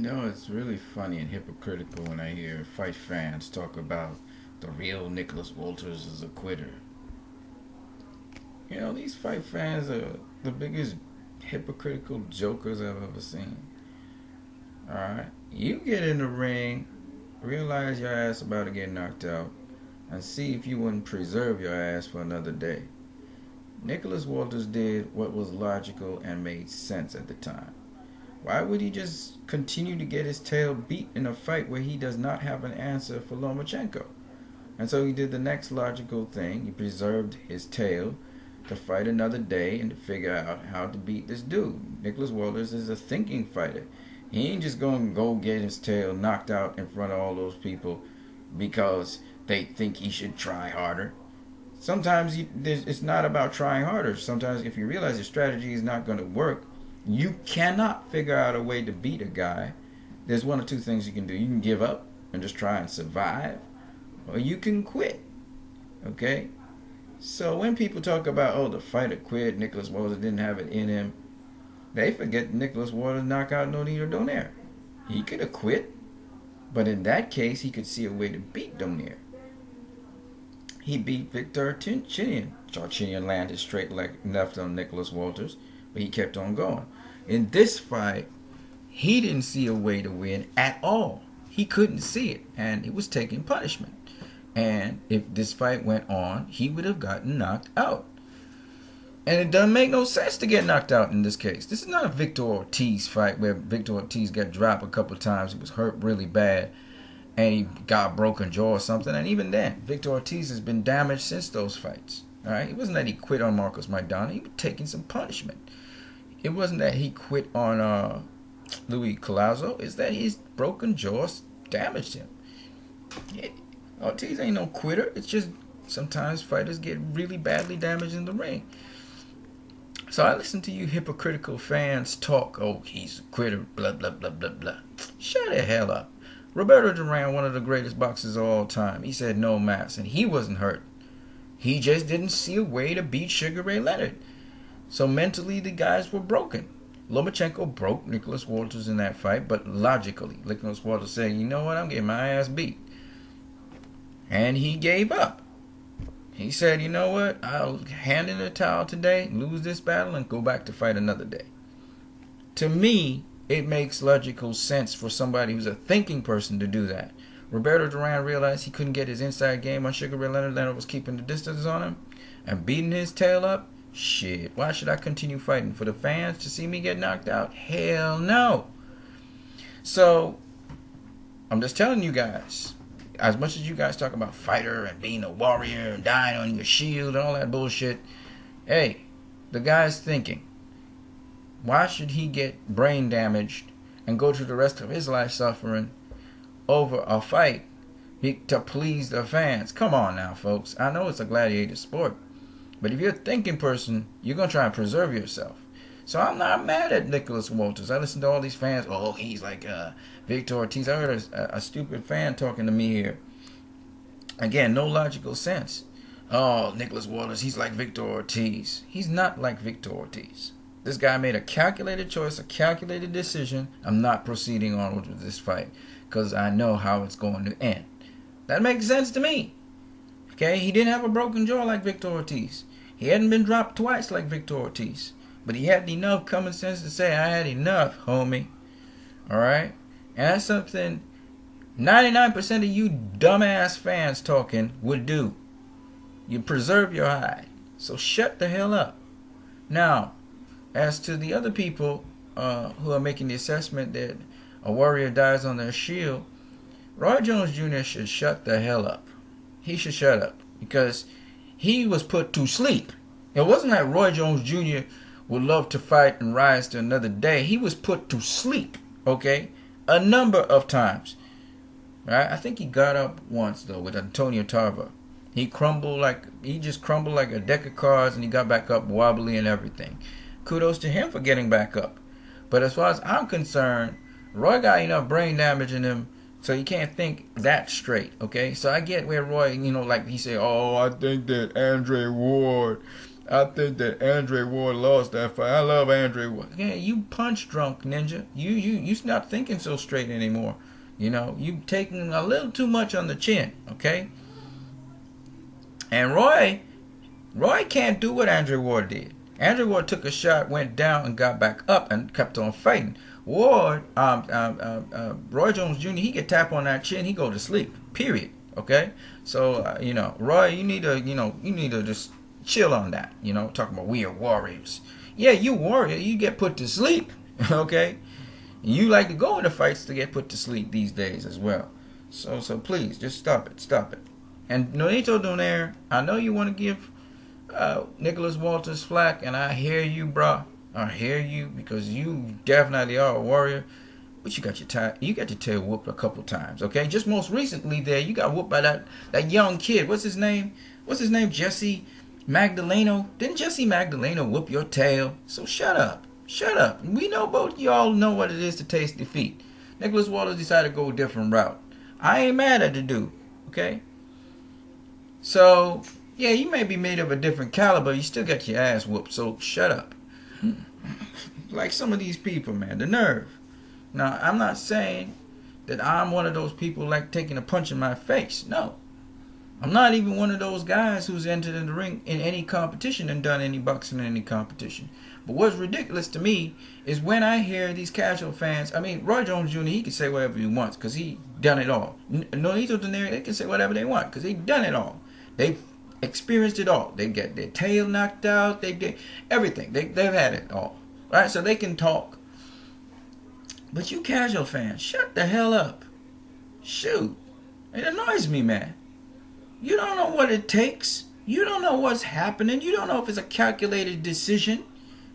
It's really funny and hypocritical when I hear fight fans talk about the real Nicholas Walters is a quitter. These fight fans are the biggest hypocritical jokers I've ever seen. Alright? You get in the ring, realize your ass about to get knocked out, and see if you wouldn't preserve your ass for another day. Nicholas Walters did what was logical and made sense at the time. Why would he just continue to get his tail beat in a fight where he does not have an answer for Lomachenko? And so he did the next logical thing. He preserved his tail to fight another day and to figure out how to beat this dude. Nicholas Walters is a thinking fighter. He ain't just going to go get his tail knocked out in front of all those people because they think he should try harder. Sometimes it's not about trying harder. Sometimes if you realize your strategy is not going to work, you cannot figure out a way to beat a guy. There's one or two things you can do. You can give up and just try and survive, or you can quit. Okay? So when people talk about, oh, the fighter quit, Nicholas Walters didn't have it in him, they forget Nicholas Walters knockout no need or Donaire. He could have quit, but in that case, he could see a way to beat Donaire. He beat Victor Tarchinian. Tarchinian landed straight left on Nicholas Walters, but he kept on going. In this fight, he didn't see a way to win at all. He couldn't see it, and it was taking punishment. And if this fight went on, he would have gotten knocked out. And it doesn't make no sense to get knocked out in this case. This is not a Victor Ortiz fight where Victor Ortiz got dropped a couple of times. He was hurt really bad, and he got a broken jaw or something. And even then, Victor Ortiz has been damaged since those fights. All right, it wasn't that he quit on Marcos Maidana. He was taking some punishment. It wasn't that he quit on Luis Collazo. It's that his broken jaw damaged him. Ortiz ain't no quitter. It's just sometimes fighters get really badly damaged in the ring. So I listen to you hypocritical fans talk, oh, he's a quitter, blah, blah, blah, blah, blah. Shut the hell up. Roberto Duran, one of the greatest boxers of all time, he said no mass, and he wasn't hurt. He just didn't see a way to beat Sugar Ray Leonard. So mentally, the guys were broken. Lomachenko broke Nicholas Walters in that fight, but logically, Nicholas Walters said, you know what, I'm getting my ass beat. And he gave up. He said, you know what, I'll hand in the towel today, lose this battle, and go back to fight another day. To me, it makes logical sense for somebody who's a thinking person to do that. Roberto Duran realized he couldn't get his inside game on Sugar Ray Leonard. Leonard was keeping the distance on him and beating his tail up. Shit, why should I continue fighting? For the fans to see me get knocked out? Hell no. So, I'm just telling you guys, as much as you guys talk about fighter and being a warrior and dying on your shield and all that bullshit, hey, the guy's thinking. Why should he get brain damaged and go through the rest of his life suffering over a fight to please the fans? Come on now, folks. I know it's a gladiator sport, but if you're a thinking person, you're going to try and preserve yourself. So I'm not mad at Nicholas Walters. I listen to all these fans. Oh, he's like Victor Ortiz. I heard a stupid fan talking to me here. Again, no logical sense. Oh, Nicholas Walters, he's like Victor Ortiz. He's not like Victor Ortiz. This guy made a calculated choice, a calculated decision. I'm not proceeding on with this fight because I know how it's going to end. That makes sense to me. Okay, he didn't have a broken jaw like Victor Ortiz. He hadn't been dropped twice like Victor Ortiz. But he had enough common sense to say, I had enough, homie. Alright? And that's something 99% of you dumbass fans talking would do. You preserve your hide. So shut the hell up. Now, as to the other people who are making the assessment that a warrior dies on their shield, Roy Jones Jr. should shut the hell up. He should shut up. Because he was put to sleep. It wasn't like Roy Jones Jr. would love to fight and rise to another day. He was put to sleep, okay, a number of times. Right? I think he got up once though with Antonio Tarver. He just crumbled like a deck of cards, and he got back up wobbly and everything. Kudos to him for getting back up. But as far as I'm concerned, Roy got enough brain damage in him so he can't think that straight, okay? So I get where Roy, like he said, oh, I think that Andre Ward I think that Andre Ward lost that fight. I love Andre Ward. Yeah, you punch drunk, Ninja. You not thinking so straight anymore. You know, you taking a little too much on the chin, okay? And Roy can't do what Andre Ward did. Andre Ward took a shot, went down, and got back up and kept on fighting. Ward, Roy Jones Jr., he get tap on that chin, he go to sleep. Period. Okay, so you know, Roy, you need to just chill on that. You know, talking about we are warriors. Yeah, you warrior, you get put to sleep. Okay, you like to go into fights to get put to sleep these days as well. So please, just stop it. And Nonito Donaire, I know you want to give Nicholas Walters flack, and I hear you, bruh. I hear you, because you definitely are a warrior. But you got your tail whooped a couple times, okay? Just most recently there, you got whooped by that young kid. What's his name? Jesse Magdaleno. Didn't Jesse Magdaleno whoop your tail? So shut up. We know both y'all know what it is to taste defeat. Nicholas Walters decided to go a different route. I ain't mad at the dude, okay? So, yeah, you may be made of a different caliber. You still got your ass whooped, so shut up. Like some of these people, man, the nerve. Now, I'm not saying that I'm one of those people like taking a punch in my face. No. I'm not even one of those guys who's entered in the ring in any competition and done any boxing in any competition. But what's ridiculous to me is when I hear these casual fans. I mean, Roy Jones Jr., he can say whatever he wants because he done it all. Nonito Donaire, they can say whatever they want because they done it all. They've experienced it all. They get their tail knocked out. They did everything. They've had it all. Right? So they can talk. But you casual fans, shut the hell up. Shoot. It annoys me, man. You don't know what it takes. You don't know what's happening. You don't know if it's a calculated decision.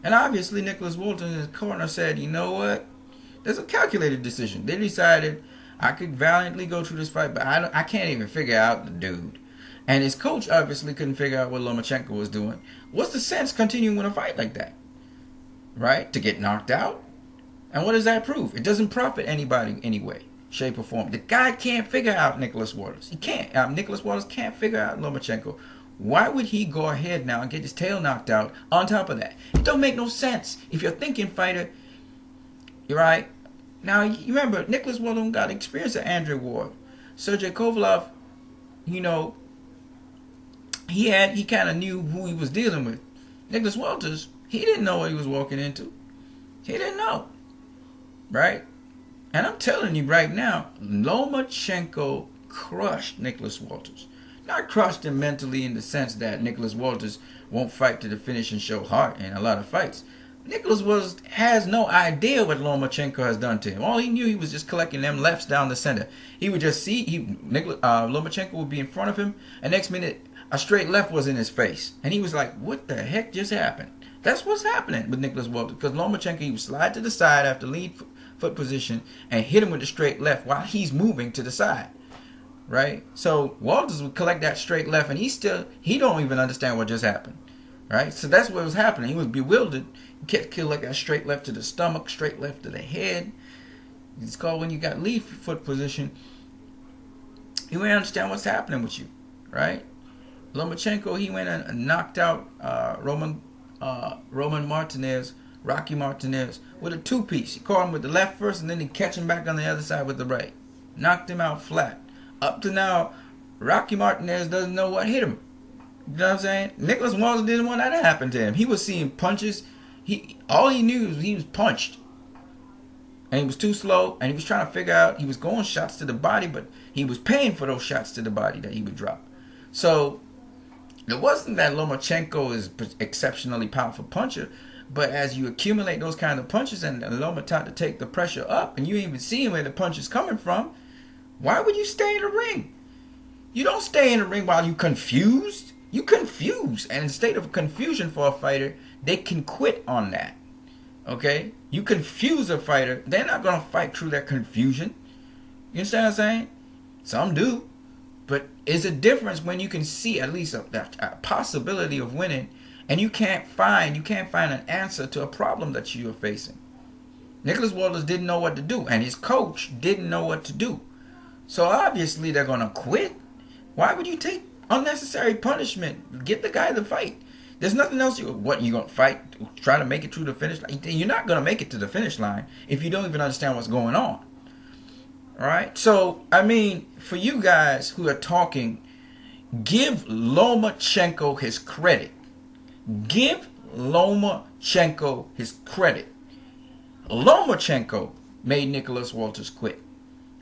And obviously Nicholas Walters in his corner said, you know what? There's a calculated decision. They decided I could valiantly go through this fight, but I can't even figure out the dude. And his coach obviously couldn't figure out what Lomachenko was doing. What's the sense continuing a fight like that? Right? To get knocked out? And what does that prove? It doesn't profit anybody anyway, shape or form. The guy can't figure out Nicholas Waters. He can't. Nicholas Waters can't figure out Lomachenko. Why would he go ahead now and get his tail knocked out on top of that? It don't make no sense. If you're thinking fighter, you're right. Now, you remember, Nicholas Waters got experience at Andre Ward. Sergey Kovalev, you know, he kind of knew who he was dealing with. Nicholas Walters, he didn't know what he was walking into. He didn't know. Right? And I'm telling you right now, Lomachenko crushed Nicholas Walters. Not crushed him mentally in the sense that Nicholas Walters won't fight to the finish and show heart in a lot of fights. Nicholas Walters has no idea what Lomachenko has done to him. All he knew, he was just collecting them lefts down the center. He would just see, Lomachenko would be in front of him, and next minute, a straight left was in his face. And he was like, what the heck just happened? That's what's happening with Nicholas Walters. Because Lomachenko, he would slide to the side after lead foot position and hit him with the straight left while he's moving to the side. Right? So Walters would collect that straight left, and he don't even understand what just happened. Right? So that's what was happening. He was bewildered. He kept like that straight left to the stomach, straight left to the head. It's called when you got lead foot position. You won't understand what's happening with you. Right? Lomachenko, he went and knocked out Rocky Martinez, with a two-piece. He caught him with the left first, and then he catch him back on the other side with the right. Knocked him out flat. Up to now, Rocky Martinez doesn't know what hit him. You know what I'm saying? Nicholas Walters didn't want that to happen to him. He was seeing punches. All he knew was he was punched. And he was too slow, and he was trying to figure out, he was going shots to the body, but he was paying for those shots to the body that he would drop. So, it wasn't that Lomachenko is exceptionally powerful puncher, but as you accumulate those kind of punches and Loma taught to take the pressure up, and you ain't even seeing where the punch is coming from, why would you stay in the ring? You don't stay in the ring while you confused. You confuse. And in the state of confusion for a fighter, they can quit on that. Okay? You confuse a fighter, they're not going to fight through that confusion. You understand what I'm saying? Some do. But it's a difference when you can see at least a possibility of winning, and you can't find an answer to a problem that you're facing. Nicholas Walters didn't know what to do, and his coach didn't know what to do. So obviously they're going to quit. Why would you take unnecessary punishment? Give the guy the fight. There's nothing else. What you gonna fight? Try to make it through the finish line? You're not gonna make it to the finish line if you don't even understand what's going on. All right. So I mean, for you guys who are talking, give Lomachenko his credit. Give Lomachenko his credit. Lomachenko made Nicholas Walters quit.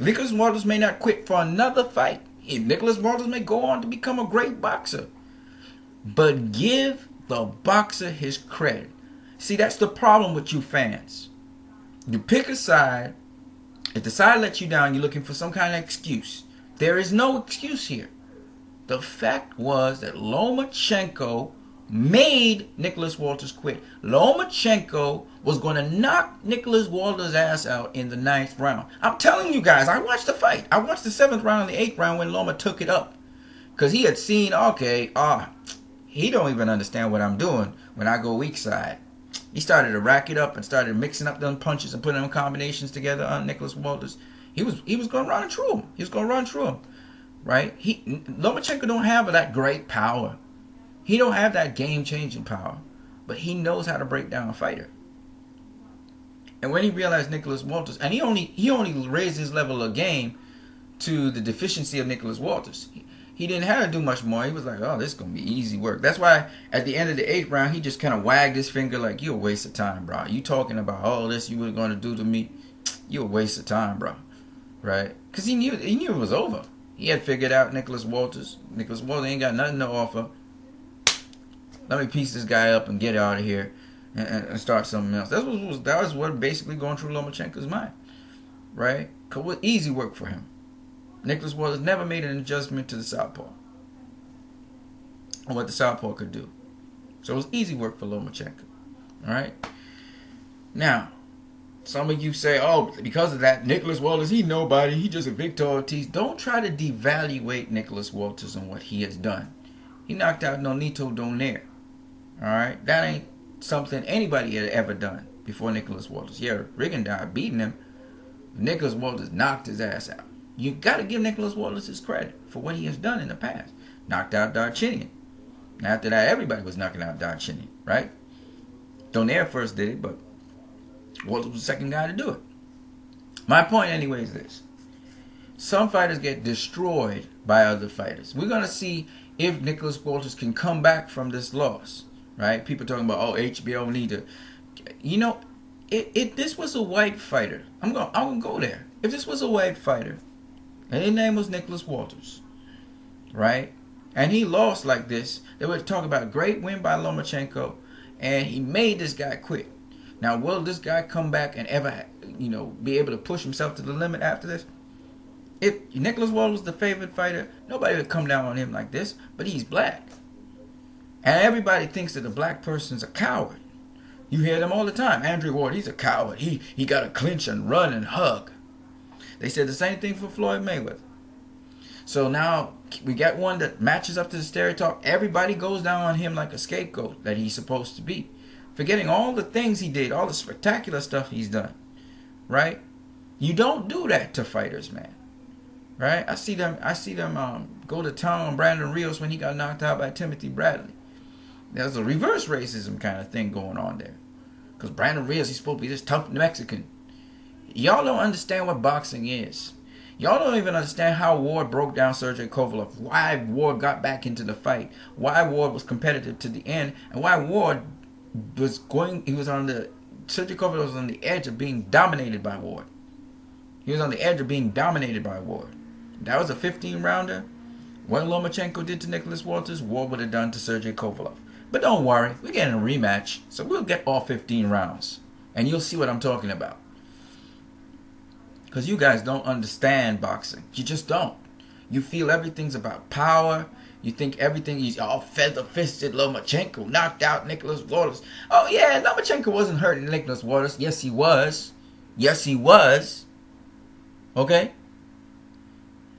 Nicholas Walters may not quit for another fight. Nicholas Walters may go on to become a great boxer. But give the boxer his credit. See, that's the problem with you fans. You pick a side. If the side lets you down, you're looking for some kind of excuse. There is no excuse here. The fact was that Lomachenko made Nicholas Walters quit. Lomachenko was going to knock Nicholas Walters' ass out in the 9th round. I'm telling you guys, I watched the fight. I watched the 7th round and the 8th round when Loma took it up. Because he had seen, he don't even understand what I'm doing when I go weak side. He started to rack it up and started mixing up them punches and putting them combinations together on Nicholas Walters. He was going to run through him. He was going to run through him. Right? Lomachenko don't have that great power. He don't have that game-changing power. But he knows how to break down a fighter. And when he realized Nicholas Walters, and he only raised his level of game to the deficiency of Nicholas Walters. He didn't have to do much more. He was like, oh, this is going to be easy work. That's why at the end of the 8th round, he just kind of wagged his finger like, you're a waste of time, bro. You talking about all this you were going to do to me. You're a waste of time, bro. Right? Because he knew it was over. He had figured out Nicholas Walters. Nicholas Walters ain't got nothing to offer. Let me piece this guy up and get out of here and start something else. That was what basically going through Lomachenko's mind. Right? Because it was easy work for him. Nicholas Walters never made an adjustment to the southpaw or what the southpaw could do. So it was easy work for Lomachenko. All right? Now, some of you say, oh, because of that, Nicholas Walters, he nobody. He just a Victor Ortiz. Don't try to devaluate Nicholas Walters and what he has done. He knocked out Nonito Donaire. All right? That ain't something anybody had ever done before Nicholas Walters. Yeah, Rigondeaux beating him. Nicholas Walters knocked his ass out. You got to give Nicholas Walters his credit for what he has done in the past. Knocked out Darchinian. After that, everybody was knocking out Darchinian, right? Donaire first did it, but Walters was the second guy to do it. My point anyway is this. Some fighters get destroyed by other fighters. We're going to see if Nicholas Walters can come back from this loss, right? People talking about, oh, HBO need to... You know, if this was a white fighter, I'm gonna go there. If this was a white fighter, and his name was Nicholas Walters, right? And he lost like this, they would talk about a great win by Lomachenko, and he made this guy quit. Now, will this guy come back and ever, be able to push himself to the limit after this? If Nicholas Walters was the favorite fighter, nobody would come down on him like this, but he's black. And everybody thinks that a black person's a coward. You hear them all the time. Andrew Ward, he's a coward. He got to clinch and run and hug. They said the same thing for Floyd Mayweather. So now we got one that matches up to the stereotype. Everybody goes down on him like a scapegoat that he's supposed to be. Forgetting all the things he did, all the spectacular stuff he's done. Right? You don't do that to fighters, man. Right? I see them go to town on Brandon Rios when he got knocked out by Timothy Bradley. There's a reverse racism kind of thing going on there. Because Brandon Rios, he's supposed to be this tough Mexican. Y'all don't understand what boxing is. Y'all don't even understand how Ward broke down Sergey Kovalev. Why Ward got back into the fight. Why Ward was competitive to the end. And why Ward Sergey Kovalev was on the edge of being dominated by Ward. He was on the edge of being dominated by Ward. That was a 15-rounder. What Lomachenko did to Nicholas Walters, Ward would have done to Sergey Kovalev. But don't worry, we're getting a rematch, so we'll get all 15 rounds. And you'll see what I'm talking about. Because you guys don't understand boxing. You just don't. You feel everything's about power. You think everything is all feather-fisted. Lomachenko knocked out Nicholas Walters. Oh yeah, Lomachenko wasn't hurting Nicholas Walters. Yes, he was. Yes, he was. Okay?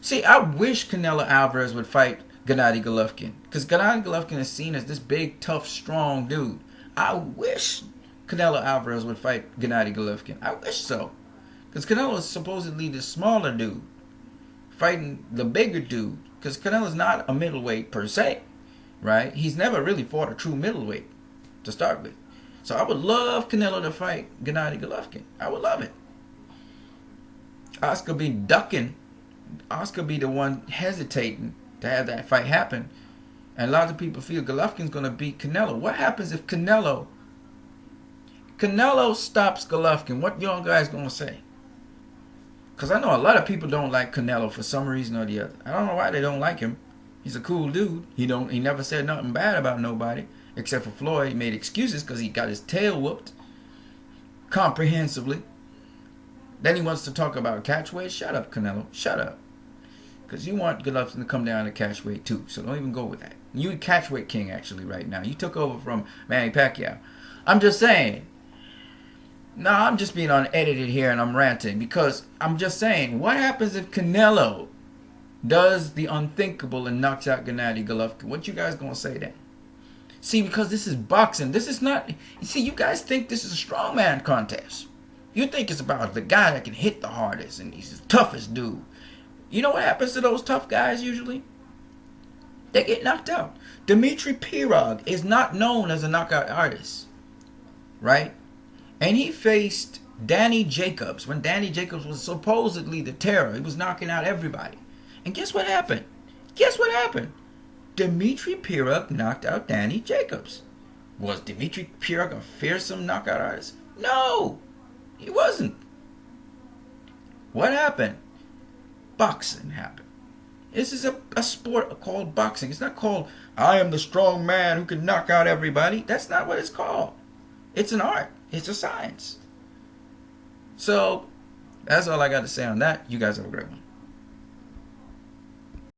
See, I wish Canelo Alvarez would fight Gennady Golovkin. Because Gennady Golovkin is seen as this big, tough, strong dude. I wish Canelo Alvarez would fight Gennady Golovkin. I wish so. Because Canelo is supposedly the smaller dude fighting the bigger dude. Because Canelo's not a middleweight per se. right? He's never really fought a true middleweight to start with. So I would love Canelo to fight Gennady Golovkin. I would love it. Oscar be ducking. Oscar be the one hesitating to have that fight happen. And a lot of people feel Golovkin's going to beat Canelo. What happens if Canelo stops Golovkin? What y'all guys going to say? Because I know a lot of people don't like Canelo for some reason or the other. I don't know why they don't like him. He's a cool dude. He never said nothing bad about nobody. Except for Floyd. He made excuses because he got his tail whooped. Comprehensively. Then he wants to talk about catchweight. Shut up, Canelo. Shut up. Because you want Golovkin to come down to catchweight too. So don't even go with that. You're the catchweight king actually right now. You took over from Manny Pacquiao. I'm just saying. No, I'm just being unedited here and I'm ranting. Because I'm just saying. What happens if Canelo does the unthinkable and knocks out Gennady Golovkin? What you guys going to say then? See, because this is boxing. This is not... You see, you guys think this is a strongman contest. You think it's about the guy that can hit the hardest and he's the toughest dude. You know what happens to those tough guys usually? They get knocked out. Dmitry Pirog is not known as a knockout artist. Right? And he faced Danny Jacobs when Danny Jacobs was supposedly the terror. He was knocking out everybody. And guess what happened? Guess what happened? Dmitry Pirog knocked out Danny Jacobs. Was Dmitry Pirog a fearsome knockout artist? No, he wasn't. What happened? Boxing happened. This is a sport called boxing. It's not called, I am the strong man who can knock out everybody. That's not what it's called. It's an art. It's a science. So, that's all I got to say on that. You guys have a great one.